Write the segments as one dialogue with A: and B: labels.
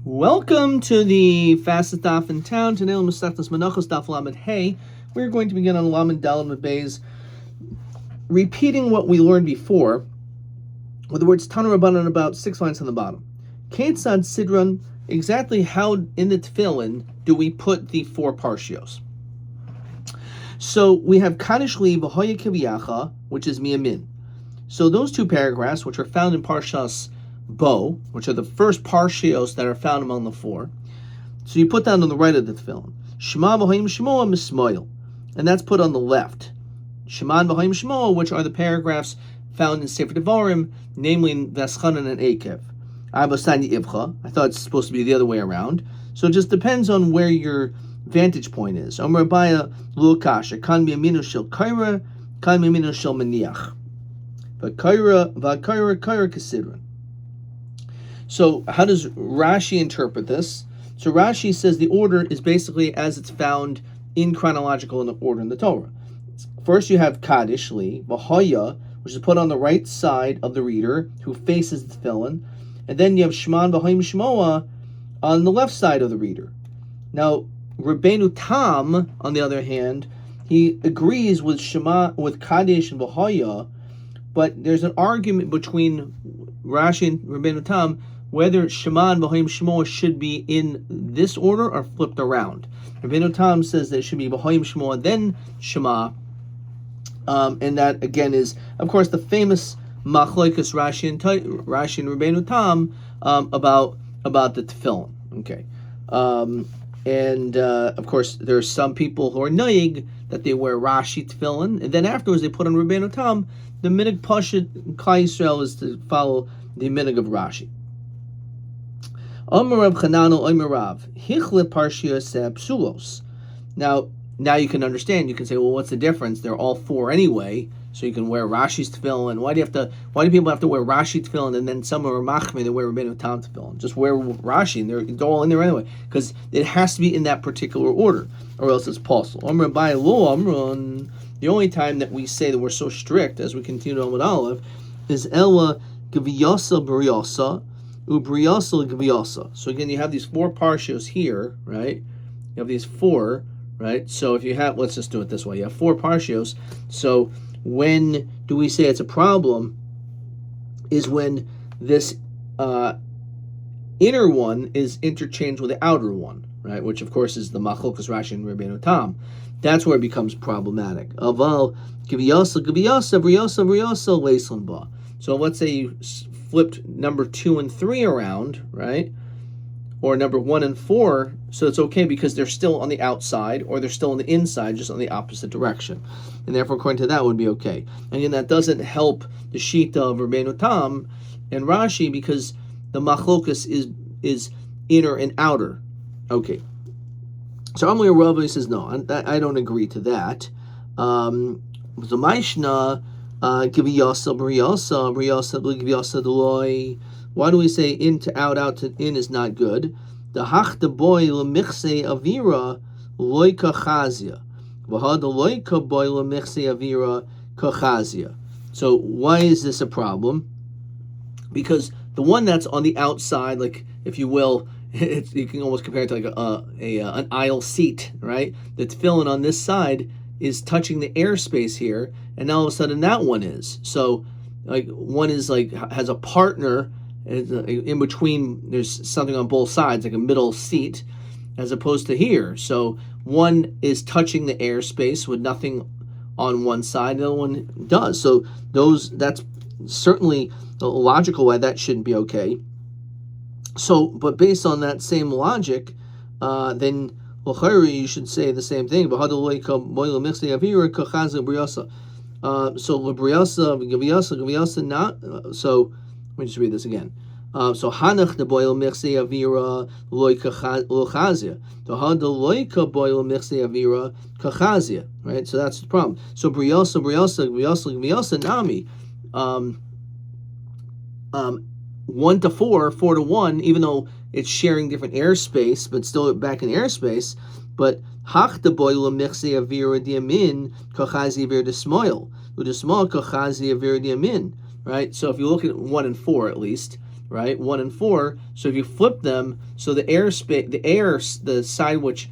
A: Welcome to the fastest daf in town. Today, Menachot daf lamed hey. We're going to begin on lamed daled beis, repeating what we learned before, with the words Tanu Rabbanan about 6 lines on the bottom. Ketzad sidran, exactly how in the tefillin do we put the 4 parshios? So we have Kaddish Li v'Hoya Kiviyacha, which is Miyamin. So those 2 paragraphs, which are found in Parshas Bo, which are the first parshios that are found among the 4. So you put that on the right of the tefillin. Shema v'Hoyim Shemoa Mismoil, and that's put on the left. Sheman v'Hoyim Shemoa, which are the paragraphs found in Sefer Devarim, namely in Veschanan and Akev. Abasani Ivcha. I thought it's supposed to be the other way around. So it just depends on where your vantage point is. Omer Abaya Lukasha Kan Miyaminu Shel Kaira, Kan Miyaminu Shel Maniach. V'Kaira Kasidron. So how does Rashi interpret this? So Rashi says the order is basically as it's found in chronological order in the Torah. First you have Kaddish Li, V'Hoya, which is put on the right side of the reader who faces the tefillin, and then you have Shman V'Hoyim Shemoa on the left side of the reader. Now, Rabbeinu Tam, on the other hand, he agrees with Kaddish and V'Hoya, but there's an argument between Rashi and Rabbeinu Tam whether Shema and V'Hoyim Shemoa should be in this order or flipped around. Rabbeinu Tam says that it should be V'Hoyim Shemoa then Shema, and that again is, of course, the famous Machlokas Rashi and Rabbeinu Tam about the tefillin. Okay, and of course there are some people who are noig that they wear Rashi tefillin, and then afterwards they put on Rabbeinu Tam. The minig Pashut Klal Yisrael is to follow the minig of Rashi. Omer Rav Chananel Omer Rav Hichle Parshios Psulos. Now you can understand. You can say, well, what's the difference? They're all 4 anyway, so you can wear Rashi's tefillin. Why do people have to wear Rashi tefillin and then some are machmir they wear Rabbeinu Tam tefillin? Just wear Rashi and they're all in there anyway, because it has to be in that particular order, or else it's possible. Omer Bai Lo Amron. The only time that we say that we're so strict as we continue on with Aleph is Ella Gviyasa Briyasa Ubriyasa Gviyasa. So again, you have these 4 parshios here, right? You have these 4, right? So if you have, let's just do it this way. You have 4 parshios. So when do we say it's a problem? Is when this inner one is interchanged with the outer one, right? Which of course is the Machlokas Rashi and Rabbeinu Tam. That's where it becomes problematic. Aval Gviyasa Briyasa Leislan Ba. So let's say you flipped number 2 and 3 around, right? Or number 1 and 4, so it's okay because they're still on the outside, or they're still on the inside, just on the opposite direction. And therefore, according to that, would be okay. And again, that doesn't help the Shita of Rabbeinu Tam and Rashi, because the Machlokas is inner and outer. Okay. So Amalei Rabbi says, no, I don't agree to that. The Maishna, Giviyasa, Briyasa, Deloy. Why do we say in to out to in is not good? The Hachta boy lemichse avira loika chazia. V'had loika boy lemichse avira kachazia. So why is this a problem? Because the one that's on the outside, like if you will, you can almost compare it to like an aisle seat, right? The tefillin on this side is touching the airspace here, and now all of a sudden that one is. So like one is like has a partner in between. There's something on both sides, like a middle seat, as opposed to here. So one is touching the airspace with nothing on one side, the other one does. So that's certainly logical why that shouldn't be okay. So, but based on that same logic, then you should say the same thing. So not. So let me just read this again. So hanach the boil mixi avira loika lochazia. The had the loika boil mixi avira kachazia. Right. So that's the problem. So briosa nami. 1 to 4, 4 to 1, even though it's sharing different airspace, but still back in airspace. But hach the boil mixi avira diamin kachazi avira desmoil udesmoil kachazi avira diamin. Right. So if you look at 1 and 4 at least, right? 1 and 4. So if you flip them, so the side which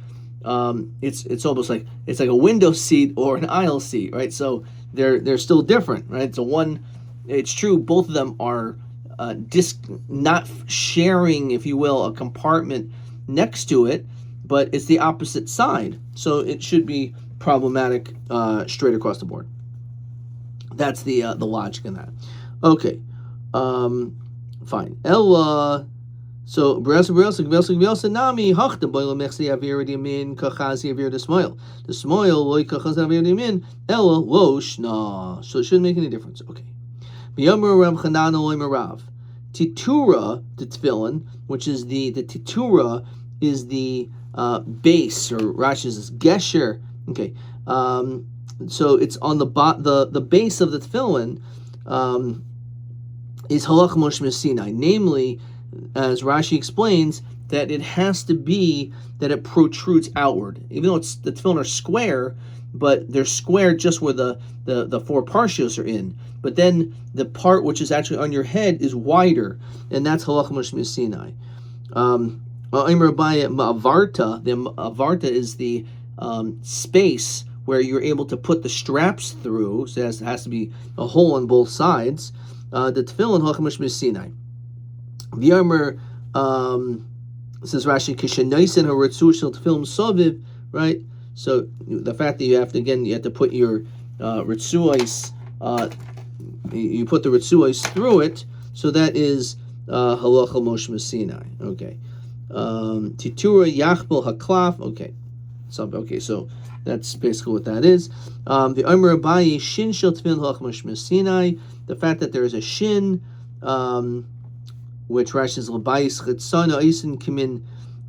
A: it's almost like it's like a window seat or an aisle seat, right? So they're still different, right? So one, it's true, both of them are not sharing, if you will, a compartment next to it, but it's the opposite side. So it should be problematic straight across the board. That's the logic in that. Okay, fine. Ella. So nami hachta boilo mechsi avir yamin kachazi avir desmoil. Desmoil loy kachazi avir yamin ella lo shna. So it shouldn't make any difference. Okay. B'yomer Reb Chanana loy merav. Titura the tefillin, which is the titura is the base, or Rashi says gesher. Okay. So it's on the base of the tefillin is halach Moshe Sinai, namely, as Rashi explains, that it has to be that it protrudes outward. Even though the tefillin are square, but they're square just where the 4 parshios are in. But then the part which is actually on your head is wider, and that's halach Moshe Sinai. Avarta, the avarta is the space where you're able to put the straps through, so it has to be a hole on both sides. The tefillin halach Moshe Sinai. V'yomer says Rashi kishenayisen haritzu shel tefillin soviv, right? So the fact that you have to put your ritzuos, you put the ritzuos through it, so that is halacha Moshe Sinai. Okay, titura yachbel haklaf. Okay, so that's basically what that is. The Omer Abayi shin shel tefillin halach Moshe Sinai. The fact that there is a shin, which Rashi says l'bayis chitzana isin kimin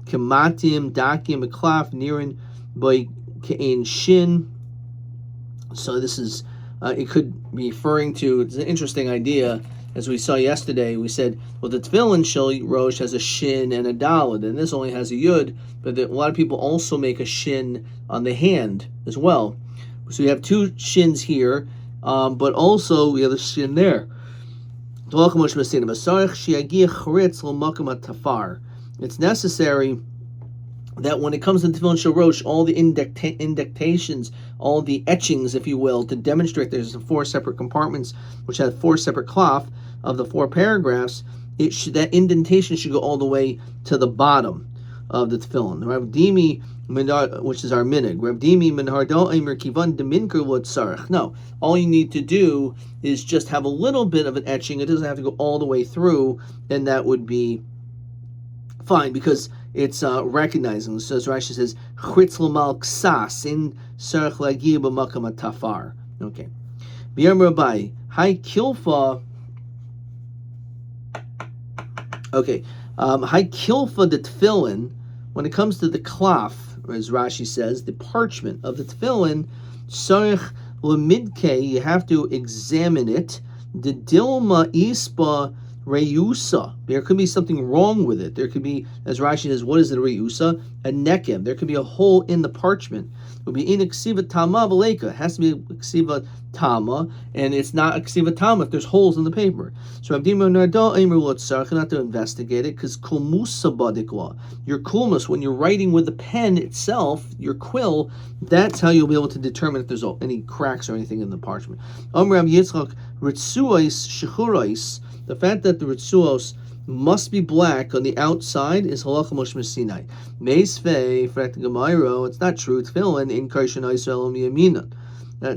A: kematim dakim meklaf nirin by kein shin. So this is it could be referring to, it's an interesting idea. As we saw yesterday, we said, well, the tefillin shel rosh has a shin and a daled, and this only has a yud, but a lot of people also make a shin on the hand as well. So we have 2 shins here, but also we have a shin there. It's necessary that when it comes to tefillin shel rosh, all the indentations, all the etchings, if you will, to demonstrate there's 4 separate compartments which have 4 separate cloth of the 4 paragraphs, that indentation should go all the way to the bottom of the tefillin. Which is our minig. No, all you need to do is just have a little bit of an etching. It doesn't have to go all the way through, and that would be fine because it's recognizing. So as Rashi says, "Chritz l'mal ksas in sarach lagi b'makam atafar." Okay, b'yam Rabbi, hi kilfa. Okay, hi kilfa the tefillin. When it comes to the cloth, as Rashi says, the parchment of the tefillin, sarich lemidke, you have to examine it. The dilma ispa reusa. There could be something wrong with it. There could be, as Rashi says, what is the reusa? A nekem. There could be a hole in the parchment. It would be in ksiva tama v'leika. It has to be ksiva tama, and it's not a ksiva tama if there's holes in the paper. So Abdima Nardo Aimer Lotzarch, not to investigate it, because kulmusa badikwa. Your kulmus, when you're writing with the pen itself, your quill, that's how you'll be able to determine if there's any cracks or anything in the parchment. Amrav Yitzchak Ritzuos Shechurais. The fact that the ritzuos must be black on the outside is halacha Moshe Sinai. Meisvei frakta gemairo. It's not true. Tefillin in karshan Yisrael miyamina.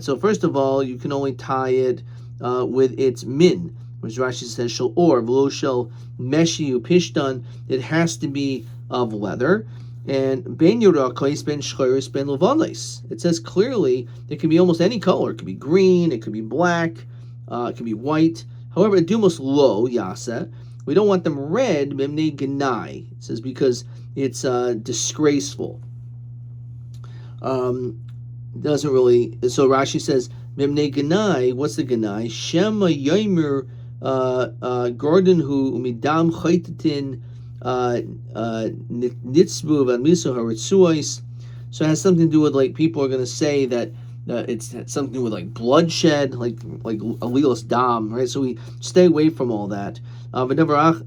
A: So first of all, you can only tie it with its min, which Rashi says shel or v'lo shel meshi upishtan. It has to be of leather. And ben yurakos ben shchoris ben levanes. It says clearly it can be almost any color. It could be green. It could be black. It could be white. However, dumos lo yasa. We don't want them red. Memnei ganai. It says because it's disgraceful. Doesn't really. So Rashi says memnei ganai. What's the ganai? Shema yomer gordon hu umidam chaytatin nitzbu v'amiso haritzuos. So it has something to do with, like, people are going to say that it's something to do with like bloodshed, like alilas dam, right? So we stay away from all that. V'davar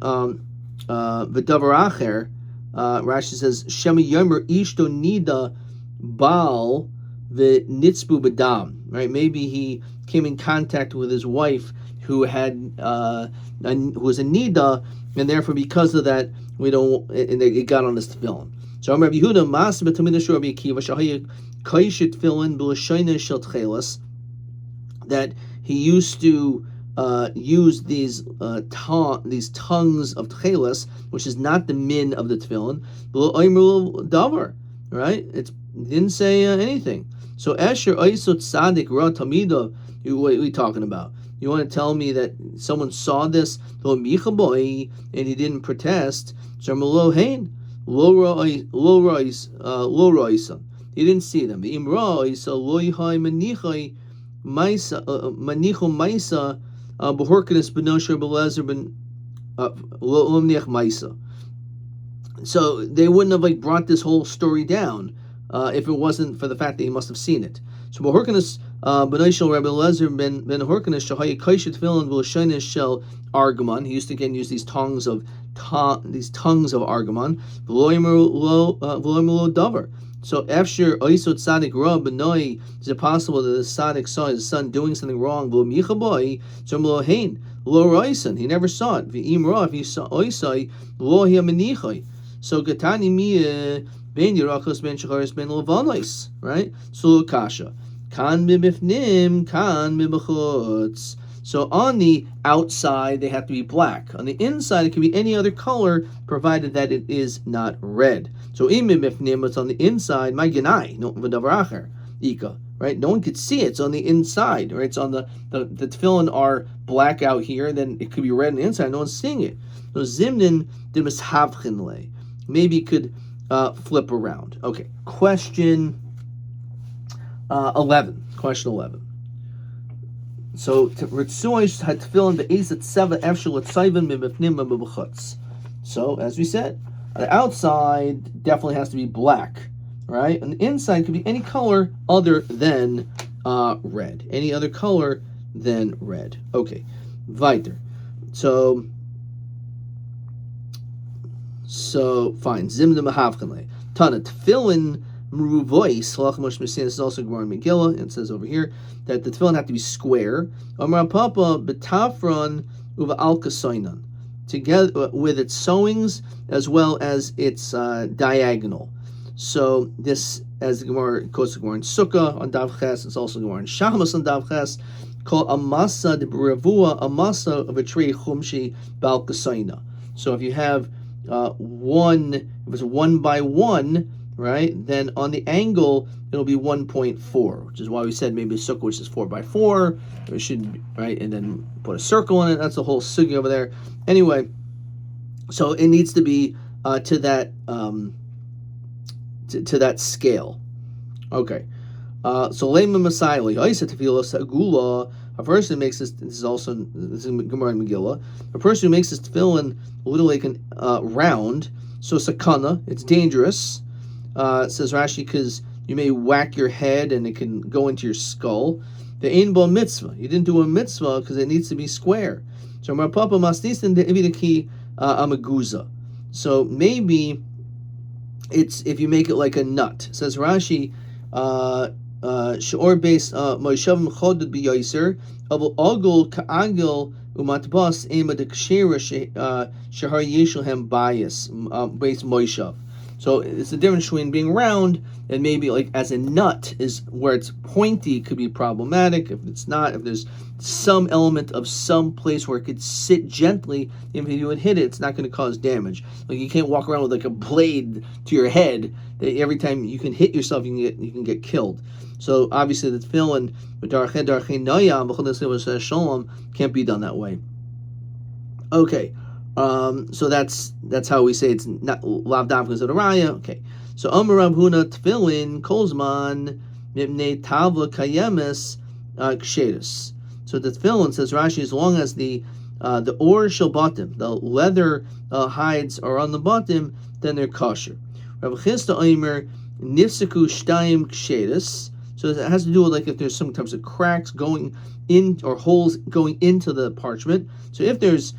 A: acher, Rashi says Shema Yomer Ishto Nida Baal v'nitzbu b'dam, right? Maybe he came in contact with his wife who had who was a nida, and therefore because of that we don't, and it got on his tefillin. So Rabbi Yehuda Mas b'tamid Shor Rabbi Akiva shahaya kaishit tefillin b'lashoina shel tchelas, that he used to use these tongues of tchelas, which is not the min of the tefillin. B'lo davar, right? It didn't say anything. So Asher Oisot Sadik Ra Tamida, what are we talking about? You want to tell me that someone saw this, and he didn't protest? So Lo Hain, Lo Roisan. He didn't see them. The Imra Isa Loihai Manichai Maisa Manicho Maisa Behorkanis Benosher Belezer Ben Lomniach Maisa. So they wouldn't have like brought this whole story down if it wasn't for the fact that he must have seen it. So Behorkanis Benoshel Rabbi Lezer Ben Horkanis Shahai Kaishet Tefillin V'Lashonis Shel Argamon. He used to again use these tongues of Argamon. V'Loimer Lo Davar. So after Oisot Sadik Rab Benoi, is it possible that the Sadik saw his son doing something wrong? V'Micha Boy, so Lo Hain Lo Roisan. He never saw it. V'Im Ra, if he saw Oisai Lo Hiamanichai. So Gatani Mia Ben Yerachos Ben Shacharis Ben Levanois, right? So Kasha. Kan Mibifnim, Kan Mibachutz. So on the outside they have to be black. On the inside it can be any other color, provided that it is not red. So imibifnim, it's on the inside. My genai, no v'davar acher, ika, right? No one could see it. It's on the inside, right? It's on the tefillin are black out here, then it could be red on the inside. No one's seeing it. So zimnin dimishavchinle. Maybe it could flip around. Okay, question 11. Question 11. So Ritzuosh had tefillin be'ezet seva efshel etzayvin mibifnim mibachutz. So as we said, the outside definitely has to be black, right? And the inside could be any color other than red. Any other color than red. Okay, weiter. So fine. Zim de mahavchanle. Tana tefillin Meruvois, Halach this is also Gemara in Megillah. It says over here that the tefillin have to be square. Amar Papa betafron uva alkasoinan, together with its sewings as well as its diagonal. So this, as the Gemara quotes the Gemara in Sukkah on Dav Ches, it's also Gemara in Shamas on Dav Ches, called amasa de brevua, amasa of a tree chumshi balkasoina. So if you have if it's 1 by 1, right, then on the angle it'll be 1.4, which is why we said maybe a sukkah which is 4 by 4, it should be, right, and then put a circle in it. That's the whole sugi over there. Anyway, so it needs to be to that to that scale. Okay, so lema masaili oisa tefillah sagula. A person who makes this is Gemara in Megillah. A person who makes this tefillin a little like round, so sakana, it's dangerous. Says Rashi, because you may whack your head and it can go into your skull. The ein bo mitzvah, you didn't do a mitzvah because it needs to be square. So Mar Papa masnistin de ividaki amaguza. So maybe it's if you make it like a nut. Says Rashi, sheor base moishavim choded biyoser avol ogul ka'agil umatbas ema de kshira shehar yeshelhem bias base moishav. So it's the difference between being round and maybe like as a nut is where it's pointy could be problematic. If it's not, if there's some element of some place where it could sit gently, if you would hit it, it's not going to cause damage. Like you can't walk around with like a blade to your head that every time you can hit yourself, you can get killed. So obviously the tefillin can't be done that way. Okay. So that's how we say it's not lav davka zedoraya. Okay. So Amar Rav Huna tefillin kolzman mipnei tavla kayemes ksheris. So the tefillin, says Rashi, as long as the or shel bottom, the leather hides are on the bottom, then they're kosher. Rav Chisda Omer nifseku shtayim ksheris. So it has to do with like if there's some types of cracks going in or holes going into the parchment. So if there's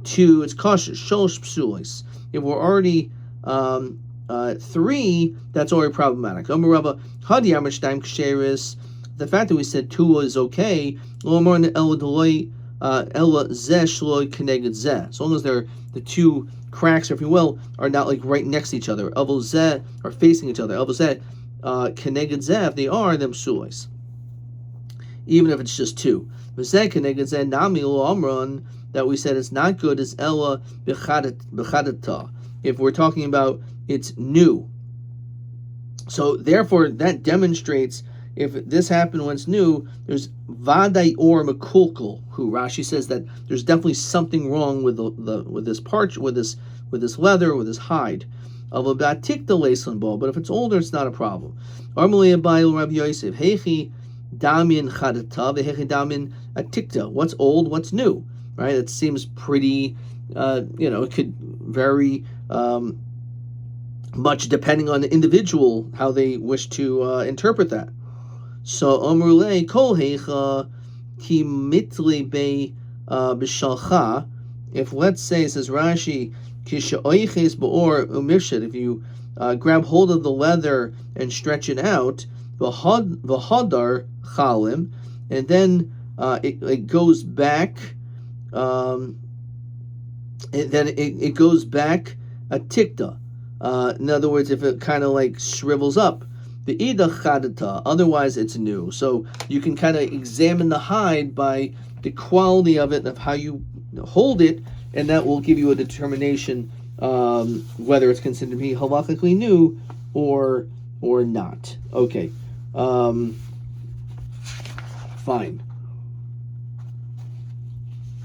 A: two, it's kosher. Sholosh psulis. If we're already 3, that's already problematic. The fact that we said 2 is okay. As long as they're the two cracks, if you will, are not like right next to each other, are facing each other. If they are, then psulis. Even if it's just 2. That we said it's not good is ella b'chadata. If we're talking about it's new. So therefore that demonstrates if this happened when it's new, there's vaday or makulkul, who Rashi says that there's definitely something wrong with with this leather, with this hide. But if it's older, it's not a problem. What's old, what's new? Right? It seems pretty, it could vary much depending on the individual, how they wish to interpret that. So, Omrule kol heicha ki mitli be b'shalcha. If, let's say, says Rashi, kisha ba'or umishit, if you grab hold of the leather and stretch it out, v'hadar chalim, and then it goes back, it goes back a tikta. In other words, if it kind of like shrivels up, the ida chadata, otherwise it's new. So you can kind of examine the hide by the quality of it, of how you hold it, and that will give you a determination whether it's considered to be halachically new or not. Okay, fine.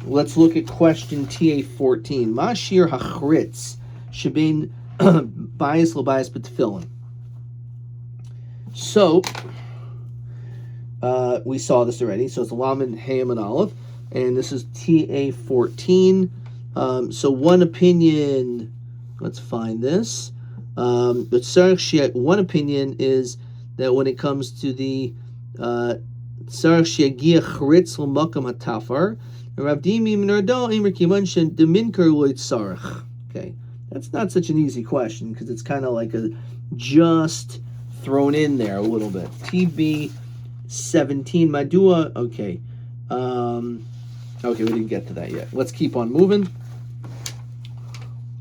A: Let's look at question TA14. Mashir hachritz shebein bias l'bias b'tefillin. So, we saw this already. So it's Lamed, Ham, and Aleph. And this is TA14. So one opinion, let's find this. But one opinion is that when it comes to the Tzarech Shegia Chritz L'Makam HaTafar, Rabdimi Minardo Imr Kivan Shen Deminker Loit Tzarech. Okay, that's not such an easy question because it's kind of like a just thrown in there a little bit. TB 17 Madua. Okay. Okay, we didn't get to that yet. Let's keep on moving.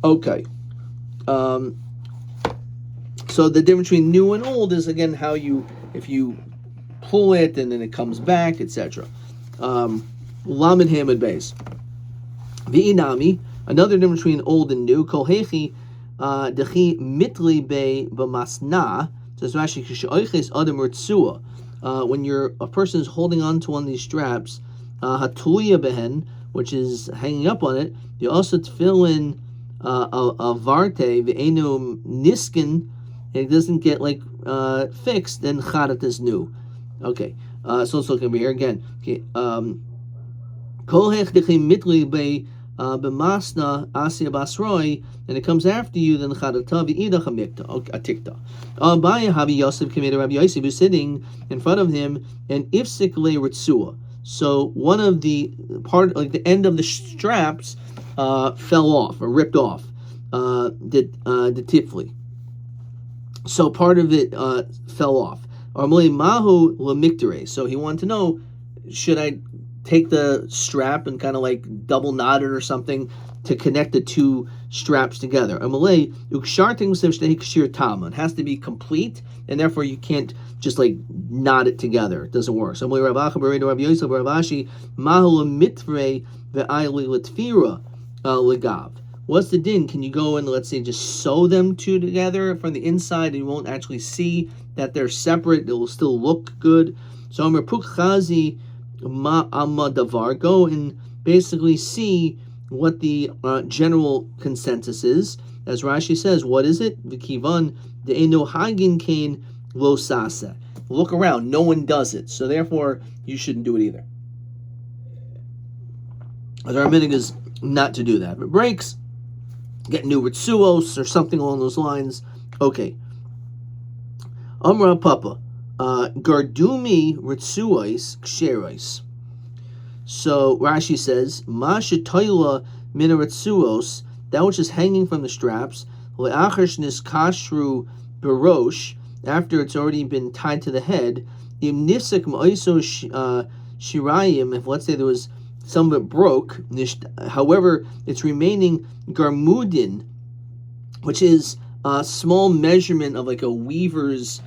A: Okay. So the difference between new and old is again how if you pull it and then it comes back, etc. Lamed Hamid Beis. V'inami, another difference between old and new. Kol hechi dechi mitli be b'masna. Says Rashi, when a person is holding on to one of these straps, hatuya behen, which is hanging up on it, you also fill in a varte ve'enu niskin, it doesn't get like fixed, then chadat is new. Okay, so let's look over here again. Okay, kol hech dechi mitli be b'masna asya basroi, and it comes after you, then chadata v'idach amikta, a tikta. Abaya Habi Yosef committed Rabbi Yosef who's sitting in front of him, and ifsik le ritzua. So one of the the end of the straps fell off or ripped off. The tifli. So part of it fell off. Armoli mahu lemiktere. So he wanted to know, should I take the strap and kind of like double knot it or something to connect the two straps together? It has to be complete, and therefore you can't just like knot it together. It doesn't work. So what's the din? Can you go and let's say just sew them two together from the inside, and you won't actually see that they're separate? It will still look good. So Amr Pukhazi Ma'amadavar, go and basically see what the general consensus is. As Rashi says, what is it? V'kivan de'eno hagin kain lo sasa. Look around, no one does it, so therefore you shouldn't do it either. As our minhag is not to do that. If it breaks, get new ritzuos or something along those lines. Okay. Amra Papa. Gardumi ritzuois ksherois. So Rashi says, Ma shetoila mina ritzuos, that which is hanging from the straps, le'achar kashru berosh, after it's already been tied to the head, im nifsek ma'oso shirayim, if let's say there was some of it broke, however, it's remaining garmudin, which is a small measurement of like a weaver's,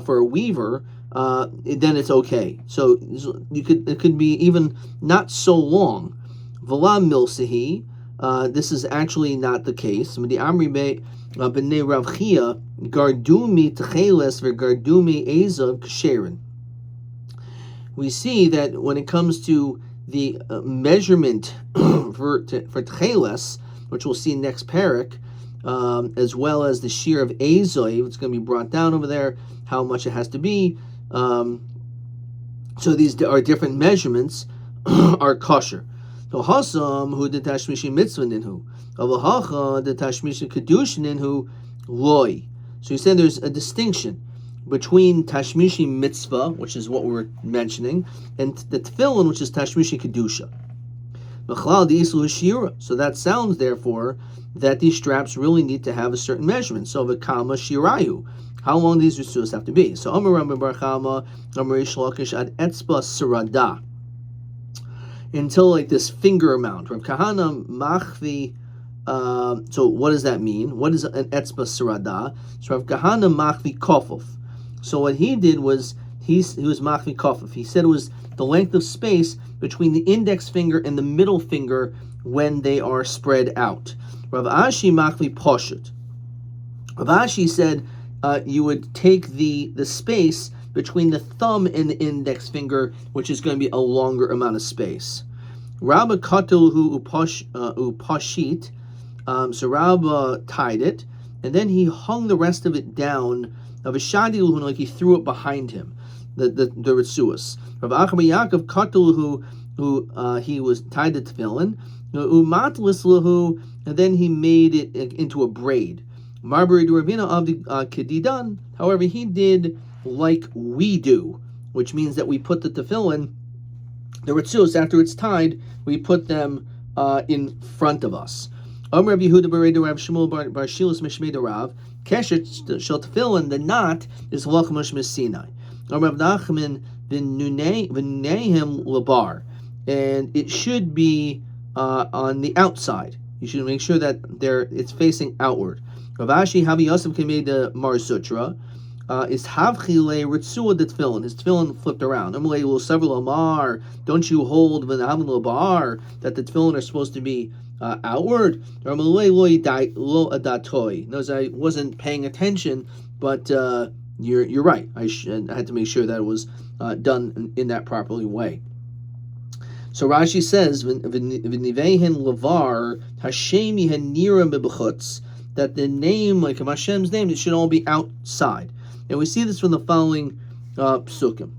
A: for a weaver, then it's okay. So it could be even not so long. V'la milsehi, this is actually not the case. B'nei Rav Chia, gardumi tcheles v'gardumi ezav ksherin. We see that when it comes to the measurement for tcheles, which we'll see next parak, as well as the shear of Azoi, it's going to be brought down over there, how much it has to be. So these are different measurements, are kosher. So Hasam, who did Tashmishi mitzvah ninhu, Avahacha, the Tashmishi kedusha ninhu, loy. So he said there's a distinction between Tashmishi mitzvah, which is what we're mentioning, and the tefillin, which is Tashmishi kedusha. So that sounds, therefore, that these straps really need to have a certain measurement. So v'kama shirayu, how long these ritzuos have to be. So Amar Rabbi Bar Chama, Amar Reish Lakish ad etzba sirada, until like this finger amount. Rav Kahana machvi. So what does that mean? What is an etzba sirada? So Rav Kahana machvi kofuf. So what he did was he was machvi kofuf. He said it was the length of space between the index finger and the middle finger when they are spread out. Rav Ashi machvi poshut. Rav Ashi said you would take the space between the thumb and the index finger, which is going to be a longer amount of space. Rabba katelhu upashit. So Rabba tied it, and then he hung the rest of it down of a shadiluhu, like he threw it behind him, the ritzuos. Rav Achma Yaakov katelhu, who he was tied to tefillin, umatlis lahu, and then he made it into a braid. Marbari Ravina Avdi Kedidan, however, he did like we do, which means that we put the tefillin, the ritzuos, after it's tied, we put them in front of us. Amar Rabbi Yehuda bar Rav Shmuel bar Shilas mishmei Rav, keshet shel tefillin, the knot is halach mishmei Sinai. Amar Rav Nachman v'neihem labar, and it should be on the outside. You should make sure that it's facing outward. Rav Ashi Havi Yosef made the Mar Sutra is havchile ritzua the tefillin. His tefillin flipped around. Amalei will several amar. Don't you hold v'na'amin labar that the tefillin are supposed to be outward? Or amalei lo adatoi. Knows I wasn't paying attention, but you're right. I had to make sure that it was done in that properly way. So Rashi says, "V'niveihin lavar Hashem yihanira mebechutz," that the name, like of Hashem's name, it should all be outside. And we see this from the following psukim.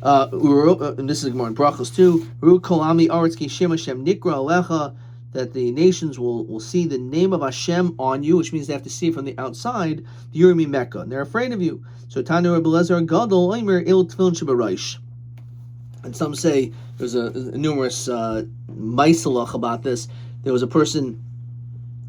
A: And this is Gemara in Brachos too. Ru kolami aretz ki shem Hashem nikra alecha, that the nations will see the name of Hashem on you, which means they have to see it from the outside. The Yomi Mecca, and they're afraid of you. So Tanu Rebbe Lezer Gadol Omer Il Tefillin Shabaraish. And some say there's a numerous maisalach about this. There was a person.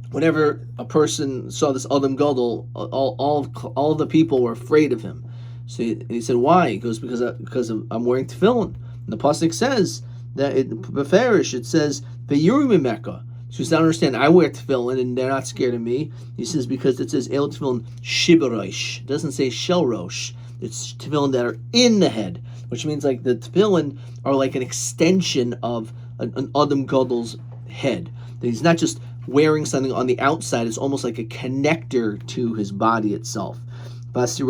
A: Whenever a person saw this Adam Gadol, all of the people were afraid of him. So he said, "Why?" He goes, "Because I'm wearing tefillin." And the pasuk says that beferish it says ve'yurim Mecca. So he's not understand. I wear tefillin and they're not scared of me. He says because it says el tefillin shibarosh. It doesn't say shel rosh. It's tefillin that are in the head, which means like the tefillin are like an extension of an Adam Gadol's head. That he's not just wearing something on the outside, is almost like a connector to his body itself. So this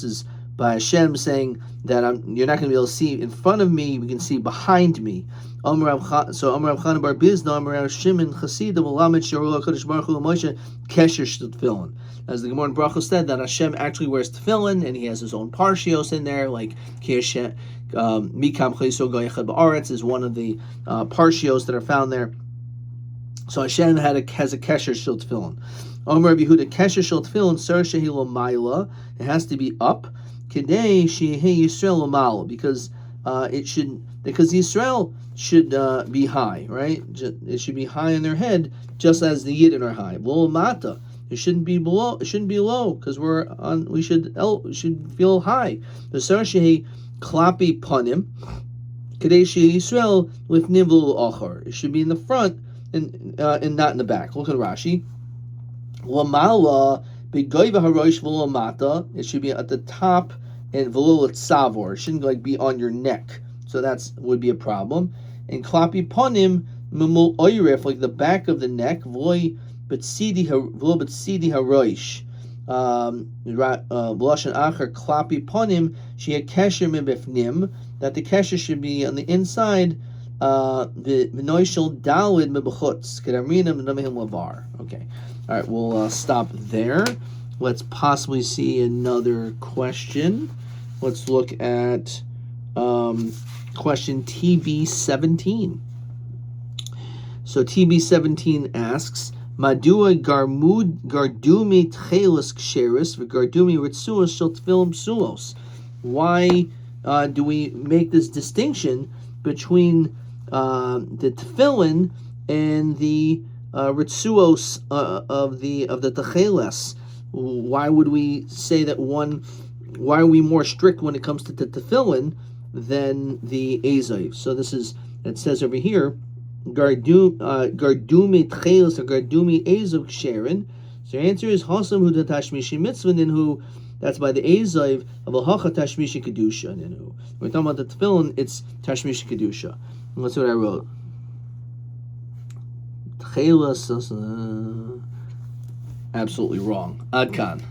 A: is by Hashem saying that you're not going to be able to see in front of me, you can see behind me. So Amar Rav Chana bar Bizna, Amar Rav Shimon Chasidim, Alamed Sharul HaKadosh Baruch Hu Moshe Kesher Tefillin. As the Gemara in Brachos said, that Hashem actually wears tefillin, and he has his own parshios in there, like Mikam Chayso Goyechad Ba'aretz is one of the parshios that are found there. So Hashem has a kesher shel tefillin. Omer Rabbi Yehuda kesher shel tefillin sar shehi lo ma'ila. It has to be up. Kedei shehi Yisrael lo ma'ala, because Yisrael should be high, right? It should be high in their head, just as the Yidden are high. Lo mata. It shouldn't be below. It shouldn't be low, because we should feel high. The sar shehi klapi panim. Kedei shehi Yisrael lifnim v'lo achar. It should be in the front and not in the back. Look at Rashi. Lamala b'goyva harosh v'lo mata. It should be at the top and v'lo tzavor. It shouldn't be on your neck. So that would be a problem. And klapi panim mimul oyref, like the back of the neck. V'lo b'tzidi harosh. B'lashon acher klapi panim sheyeh kesher mebifnim. That the kesher should be on the inside. The Menachot dalid mebechutz kedarmina v'namehim lavar. Okay, all right, we'll stop there. Let's possibly see another question. Let's look at question TB17. So TB17 asks, Madua gardumi tchelis ksheris v'gardumi ritzuos shel tefillin psulos. Why do we make this distinction between the tefillin and the ritzuos of the techeles? Why would we say that one? Why are we more strict when it comes to the tefillin than the ezav? So it says over here, gardumi tcheles or gardumi ezav ksherin. So the answer is hasam hu tashmishi mitzvah who. That's by the ezav of Hacha Tashmishi Kedusha. When we're talking about the tefillin, it's Tashmishi Kedusha. And that's what I wrote. Absolutely wrong. Adkan.